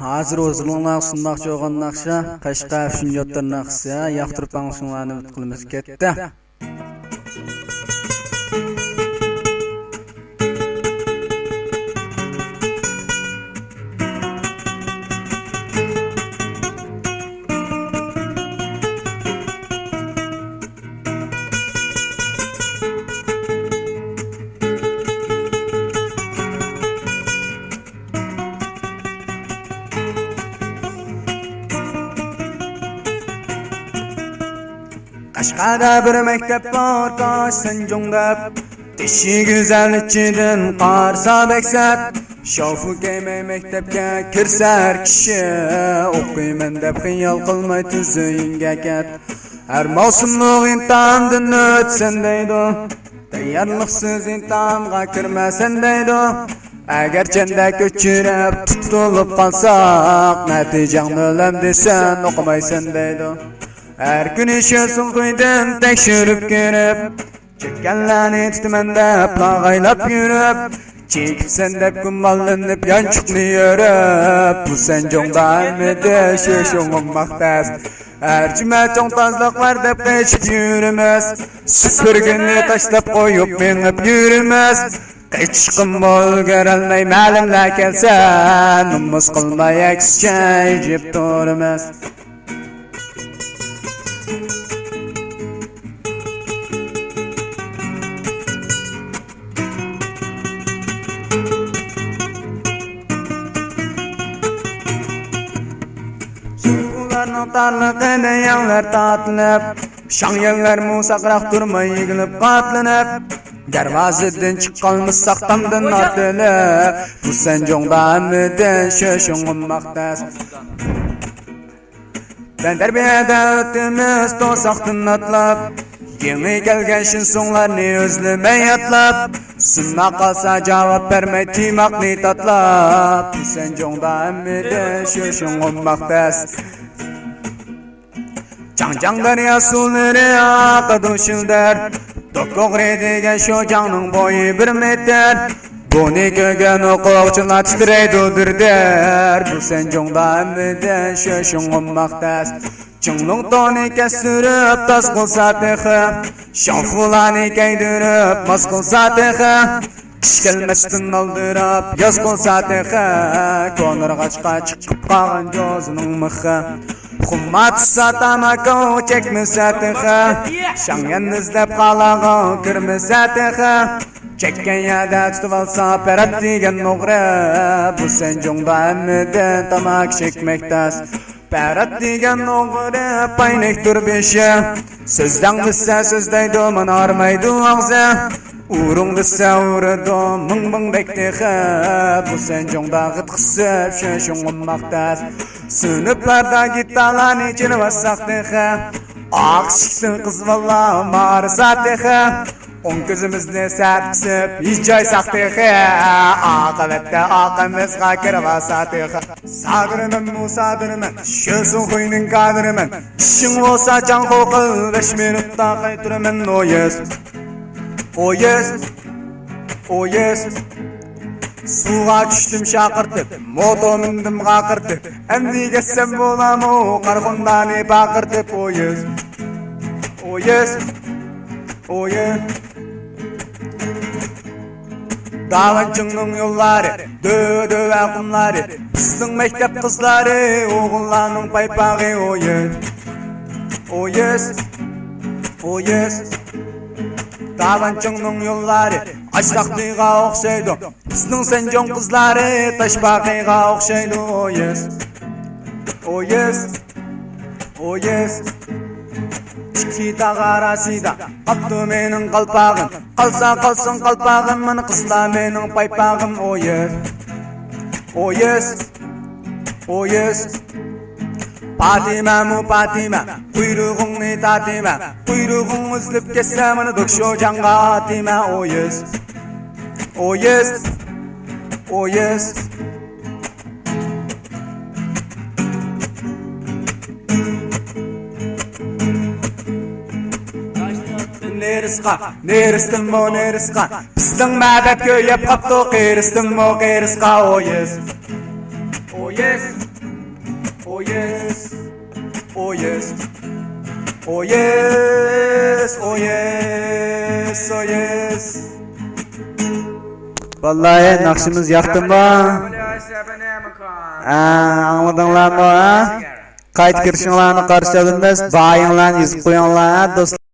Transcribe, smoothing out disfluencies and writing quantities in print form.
Hazır o'zinglar sunmoqchi bo'lgan naqsha Qashqa 3-yotlar naqsi yoqtirib anglashinglarni umid qilamiz ketdi. Qashqada bir maktab bor, Sanjongda Tishi güzel ichidan qarsa beksat Shofu keymay maktabga kirsar kishi O'qiyman deb xiyol qilmay tuzingga ket Har mavsumliq imtihondan o'tsan deydi Tayyorliqsiz imtihonga kirmasan deydi Agar chanda ko'chirib tutulib qolsaq Natijangni o'lam desan o'qimaysan deydi Her gün işiyorsun kuydan tekşürüp görüp Çekkenlerini tutaman dep lağaylap yürüp Çekip sen dep kumballanıp yançıklı yürüp Bu sen jonda emmede şeşon olmaktas Her cüme çontazlıklar dep geçip yürümez Süpürgünü taşlap koyup binip yürümez Qeçqim bol görelmey мәлімлә kelsen Numus qılmay eksçe icip durmaz Tarlıqını yanlar tatlanıp Şan yerler musaqraq durmay yigilib qatlanıp Darvazıdan chiqqanmiz saqtamdan atılıp Bu sen jonda emmeden şöşün maqtas Ben terbiyede ötimiz to'saqdan atlab Yeni kelgenşin sonlarını özlemey atlab Sunna qalsa cevap vermey tiymaqni tatlab Bu sen jonda emmeden şöşün maqtas Cang darya suları akıdı şildar Dokogri degen şu canın boyu 1 meter Bunu kögen okuqçılar titreydi dirder Bu sen jonda emmeden şöşün olmaqtas Çınlıq toni kestirip tas qılsa texi Şanfulani keydirip mas qılsa texi Kiş kelmestin aldırıp yaz qılsa texi Konur qaçqa çıqıp qalğan jozunun mıxı Xummat satamaka çekmese texe Şangen izlep qalağa kirmese texe Çekken yada tutub alsa perat degen oğre Bu sen jonda emmeden tamak çekmektas Perat degen oğre paynektir beşe Sözden bilse sözdeydi man armaydı ağzı Urung bilse urudu mıng bektexe Bu sen jonda gıtqısıp şöşün olmaqtas Sınıflarda gittalan için vassaq texe Aqşıksın qız valla marisa texe On gözümüzni sərqisib icaysak texe Aqıvətdə aqımızға kirvasa texe Sadırımın musadırımın Şözün xuynin qadırımın İşin olsa can qoqıl 5 minutda qaytırımın O yes O yes O yes Suğa düştüm şaqırtıp, moto mindim qaqırtıp Endi kessem bolam o qarğındani baqırtıp O yes, o yes, o yes Dağancının yolları, dö qumları Bizдің mektep qızları, oğullarının paypağı O yes, o yes, o yes Dağancının yolları Açlaqlığa oqşaydı Bizдің Sanjong qızları Taşbaqıға oqşaydı Oh yes Oh yes Oh yes İki dağ arasida Qaptı menin qalpağım Qalsa qalsın qalpağım Mını qısla menin paypağım Oh yes Oh yes Oh yes Fatima mu Fatima Quyruğunu tatima Quyruğunu izlip kesse Mını dökşo canға atima Oh yes Oh yes, oh yes Neristin mo nerisqa Bizдің мәдәп көйіп qaptı Qeristin mo qerisqa Oh yes, oh yes Oh yes, oh yes, oh yes, oh yes, oh yes. Vallahi nakşımız yaktın mı? Anladınlar mı? Qayt kirişinglarni qarshi olamiz, bayinglarni yozib qo'yinglar do'stlar.